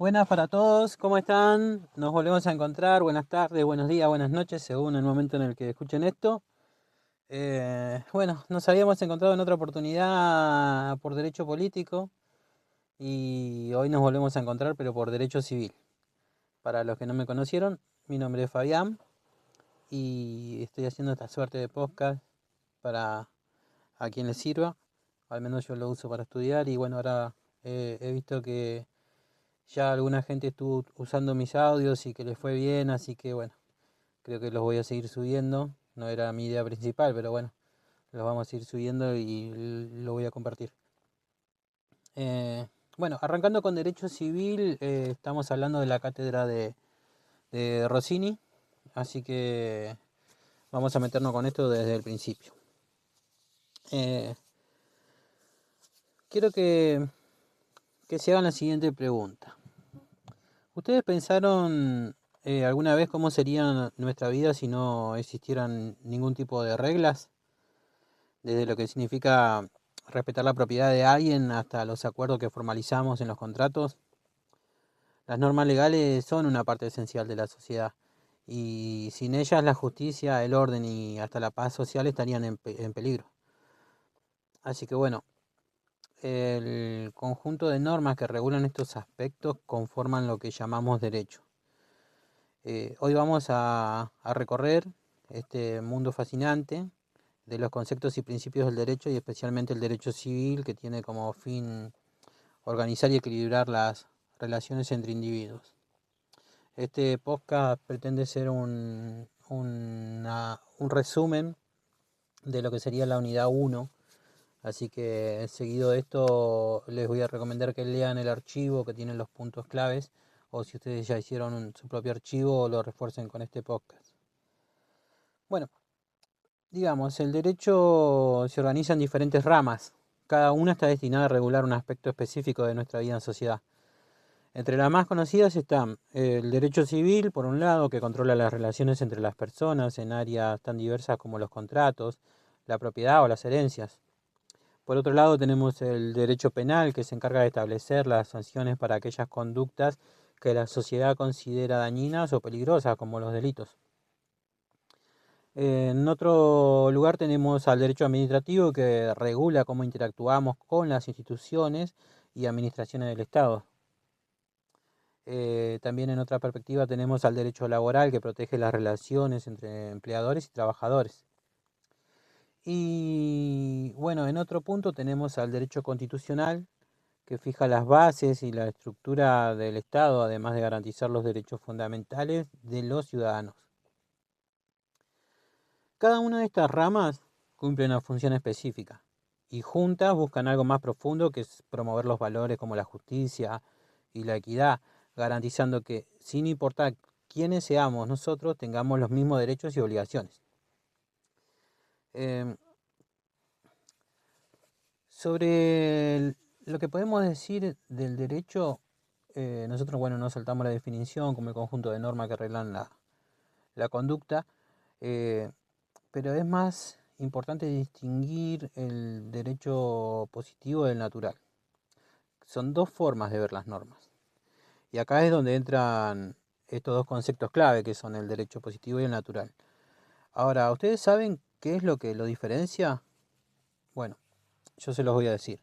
Buenas para todos, ¿cómo están? Nos volvemos a encontrar. Buenas tardes, buenos días, buenas noches, según el momento en el que escuchen esto. Bueno, nos habíamos encontrado en otra oportunidad por derecho político y hoy nos volvemos a encontrar, pero por derecho civil. Para los que no me conocieron, mi nombre es Fabián y estoy haciendo esta suerte de podcast para a quien les sirva. Al menos yo lo uso para estudiar y bueno, ahora he visto que ya alguna gente estuvo usando mis audios y que les fue bien, así que bueno, creo que los voy a seguir subiendo. No era mi idea principal, pero bueno, los vamos a ir subiendo y lo voy a compartir. Eh, bueno, arrancando con derecho civil, estamos hablando de la cátedra de Rossini, así que vamos a meternos con esto desde el principio. Eh, quiero que se hagan la siguiente pregunta. ¿Ustedes pensaron alguna vez cómo sería nuestra vida si no existieran ningún tipo de reglas? Desde lo que significa respetar la propiedad de alguien hasta los acuerdos que formalizamos en los contratos. Las normas legales son una parte esencial de la sociedad y sin ellas la justicia, el orden y hasta la paz social estarían en peligro. Así que bueno, el conjunto de normas que regulan estos aspectos conforman lo que llamamos derecho. Hoy vamos a recorrer este mundo fascinante de los conceptos y principios del derecho y especialmente el derecho civil, que tiene como fin organizar y equilibrar las relaciones entre individuos. Este podcast pretende ser un resumen de lo que sería la unidad 1, así que seguido de esto les voy a recomendar que lean el archivo que tiene los puntos claves, o si ustedes ya hicieron su propio archivo, lo refuercen con este podcast. Bueno, digamos, el derecho se organiza en diferentes ramas. Cada una está destinada a regular un aspecto específico de nuestra vida en sociedad. Entre las más conocidas están el derecho civil, por un lado, que controla las relaciones entre las personas en áreas tan diversas como los contratos, la propiedad o las herencias. Por otro lado, tenemos el derecho penal, que se encarga de establecer las sanciones para aquellas conductas que la sociedad considera dañinas o peligrosas, como los delitos. En otro lugar tenemos al derecho administrativo, que regula cómo interactuamos con las instituciones y administraciones del Estado. También en otra perspectiva tenemos al derecho laboral, que protege las relaciones entre empleadores y trabajadores. Y bueno, en otro punto tenemos al derecho constitucional, que fija las bases y la estructura del Estado, además de garantizar los derechos fundamentales de los ciudadanos. Cada una de estas ramas cumple una función específica y juntas buscan algo más profundo, que es promover los valores como la justicia y la equidad, garantizando que, sin importar quiénes seamos nosotros, tengamos los mismos derechos y obligaciones. Eh, sobre lo que podemos decir del derecho, nosotros, bueno, no saltamos la definición como el conjunto de normas que arreglan la conducta, eh, pero es más importante distinguir el derecho positivo del natural. Son dos formas de ver las normas. Y acá es donde entran estos dos conceptos clave, que son el derecho positivo y el natural. Ahora, ¿ustedes saben qué es lo que lo diferencia? Bueno, yo se los voy a decir.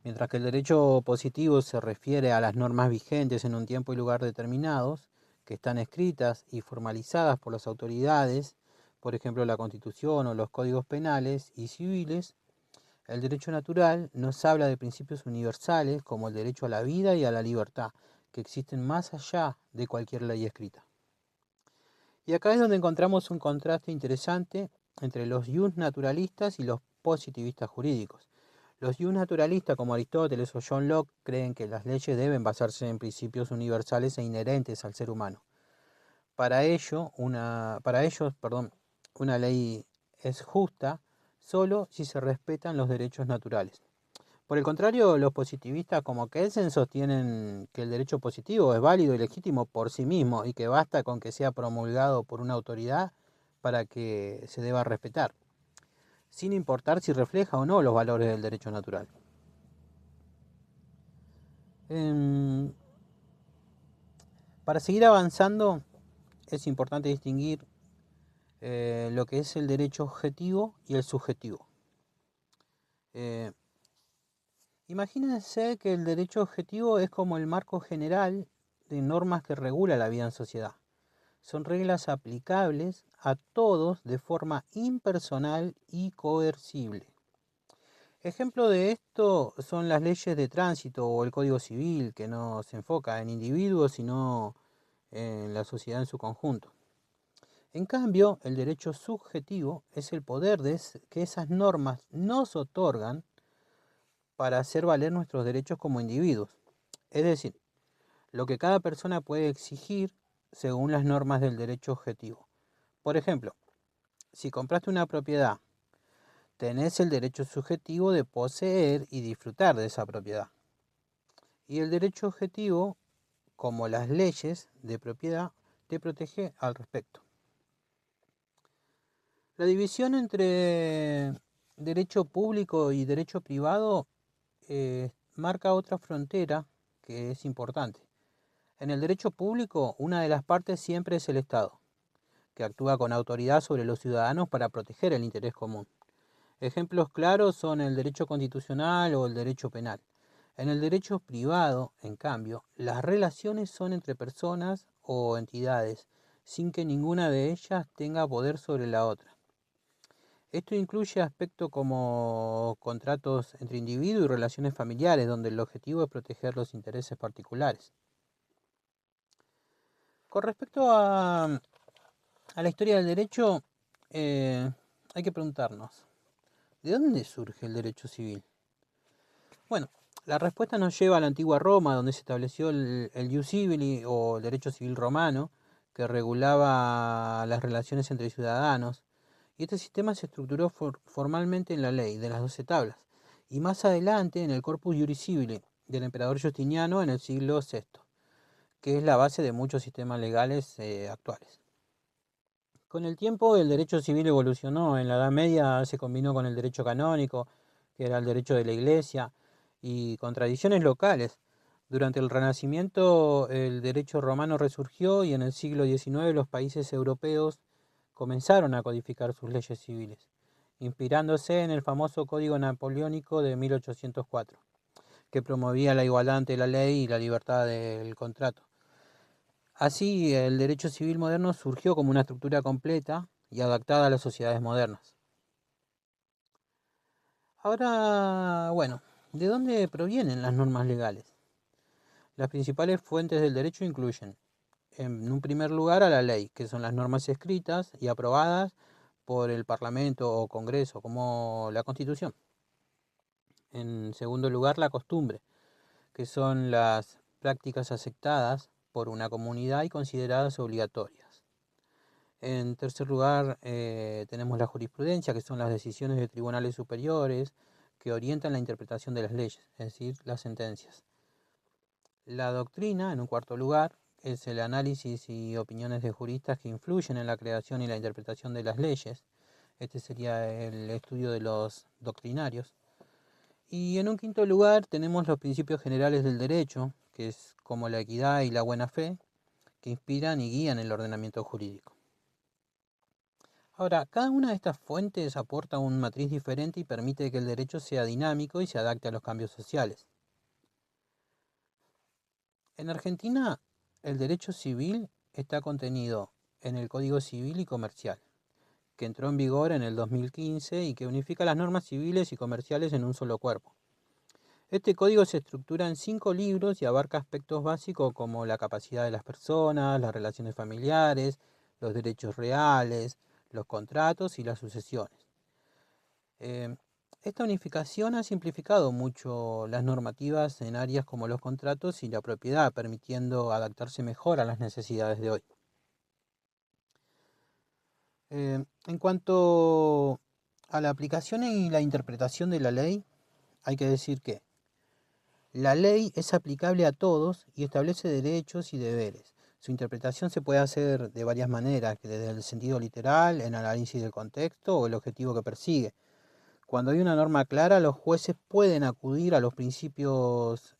Mientras que el derecho positivo se refiere a las normas vigentes en un tiempo y lugar determinados, que están escritas y formalizadas por las autoridades, por ejemplo la Constitución o los códigos penales y civiles, el derecho natural nos habla de principios universales como el derecho a la vida y a la libertad, que existen más allá de cualquier ley escrita. Y acá es donde encontramos un contraste interesante entre los ius naturalistas y los positivistas jurídicos. Los ius naturalistas, como Aristóteles o John Locke, creen que las leyes deben basarse en principios universales e inherentes al ser humano. Para ellos, una ley es justa solo si se respetan los derechos naturales. Por el contrario, los positivistas como Kelsen sostienen que el derecho positivo es válido y legítimo por sí mismo y que basta con que sea promulgado por una autoridad para que se deba respetar, sin importar si refleja o no los valores del derecho natural. Para seguir avanzando es importante distinguir lo que es el derecho objetivo y el subjetivo. Eh, Imagínense que el derecho objetivo es como el marco general de normas que regula la vida en sociedad. Son reglas aplicables a todos de forma impersonal y coercible. Ejemplo de esto son las leyes de tránsito o el Código Civil, que no se enfoca en individuos, sino en la sociedad en su conjunto. En cambio, el derecho subjetivo es el poder que esas normas nos otorgan para hacer valer nuestros derechos como individuos. Es decir, lo que cada persona puede exigir según las normas del derecho objetivo. Por ejemplo, si compraste una propiedad, tenés el derecho subjetivo de poseer y disfrutar de esa propiedad. Y el derecho objetivo, como las leyes de propiedad, te protege al respecto. La división entre derecho público y derecho privado marca otra frontera que es importante. En el derecho público, una de las partes siempre es el Estado, que actúa con autoridad sobre los ciudadanos para proteger el interés común. Ejemplos claros son el derecho constitucional o el derecho penal. En el derecho privado, en cambio, las relaciones son entre personas o entidades, sin que ninguna de ellas tenga poder sobre la otra. Esto incluye aspectos como contratos entre individuos y relaciones familiares, donde el objetivo es proteger los intereses particulares. Con respecto a la historia del derecho, hay que preguntarnos, ¿de dónde surge el derecho civil? Bueno, la respuesta nos lleva a la antigua Roma, donde se estableció el ius civili o el derecho civil romano, que regulaba las relaciones entre ciudadanos. Y este sistema se estructuró formalmente en la ley de las 12 tablas, y más adelante en el Corpus Iuris Civile del emperador Justiniano en el siglo VI, que es la base de muchos sistemas legales actuales. Con el tiempo el derecho civil evolucionó. En la Edad Media se combinó con el derecho canónico, que era el derecho de la Iglesia, y con tradiciones locales. Durante el Renacimiento el derecho romano resurgió y en el siglo XIX los países europeos comenzaron a codificar sus leyes civiles, inspirándose en el famoso Código Napoleónico de 1804, que promovía la igualdad ante la ley y la libertad del contrato. Así, el derecho civil moderno surgió como una estructura completa y adaptada a las sociedades modernas. Ahora, bueno, ¿de dónde provienen las normas legales? Las principales fuentes del derecho incluyen, en un primer lugar, a la ley, que son las normas escritas y aprobadas por el Parlamento o Congreso, como la Constitución. En segundo lugar, la costumbre, que son las prácticas aceptadas por una comunidad y consideradas obligatorias. En tercer lugar, tenemos la jurisprudencia, que son las decisiones de tribunales superiores que orientan la interpretación de las leyes, es decir, las sentencias. La doctrina, en un cuarto lugar, es el análisis y opiniones de juristas que influyen en la creación y la interpretación de las leyes. Este sería el estudio de los doctrinarios. Y en un quinto lugar tenemos los principios generales del derecho, que es como la equidad y la buena fe, que inspiran y guían el ordenamiento jurídico. Ahora, cada una de estas fuentes aporta una matriz diferente y permite que el derecho sea dinámico y se adapte a los cambios sociales. En Argentina, el derecho civil está contenido en el Código Civil y Comercial, que entró en vigor en el 2015 y que unifica las normas civiles y comerciales en un solo cuerpo. Este código se estructura en 5 libros y abarca aspectos básicos como la capacidad de las personas, las relaciones familiares, los derechos reales, los contratos y las sucesiones. Esta unificación ha simplificado mucho las normativas en áreas como los contratos y la propiedad, permitiendo adaptarse mejor a las necesidades de hoy. En cuanto a la aplicación y la interpretación de la ley, hay que decir que la ley es aplicable a todos y establece derechos y deberes. Su interpretación se puede hacer de varias maneras, desde el sentido literal, el análisis del contexto o el objetivo que persigue. cuando hay una norma clara, los jueces pueden acudir a los principios,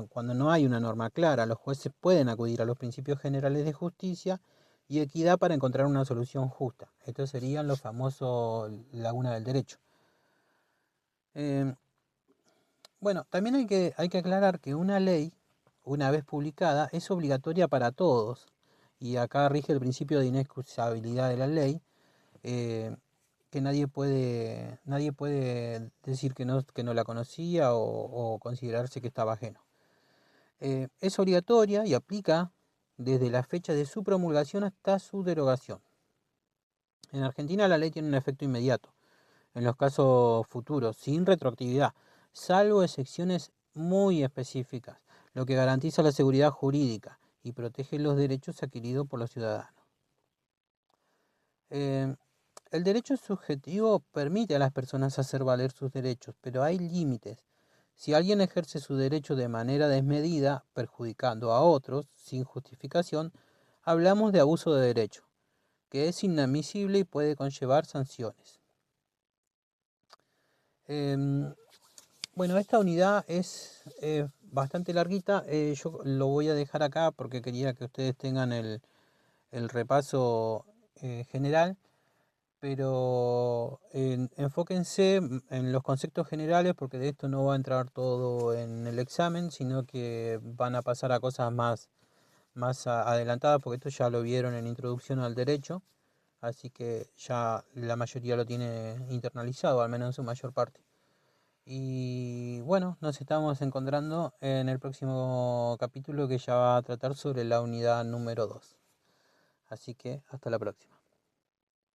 cuando no hay una norma clara, los jueces pueden acudir a los principios generales de justicia y equidad para encontrar una solución justa. Estos serían los famosos laguna del derecho. Bueno, también hay que aclarar que una ley, una vez publicada, es obligatoria para todos. Y acá rige el principio de inexcusabilidad de la ley, eh, que nadie puede decir que no la conocía o considerarse que estaba ajeno. Es obligatoria y aplica desde la fecha de su promulgación hasta su derogación. En Argentina la ley tiene un efecto inmediato, en los casos futuros, sin retroactividad, salvo excepciones muy específicas, lo que garantiza la seguridad jurídica y protege los derechos adquiridos por los ciudadanos. Eh, el derecho subjetivo permite a las personas hacer valer sus derechos, pero hay límites. Si alguien ejerce su derecho de manera desmedida, perjudicando a otros sin justificación, hablamos de abuso de derecho, que es inadmisible y puede conllevar sanciones. Bueno, esta unidad es bastante larguita. Yo lo voy a dejar acá porque quería que ustedes tengan el repaso general, pero enfóquense en los conceptos generales porque de esto no va a entrar todo en el examen, sino que van a pasar a cosas más adelantadas, porque esto ya lo vieron en Introducción al Derecho, así que ya la mayoría lo tiene internalizado, al menos en su mayor parte. Y bueno, nos estamos encontrando en el próximo capítulo, que ya va a tratar sobre la unidad número 2. Así que hasta la próxima.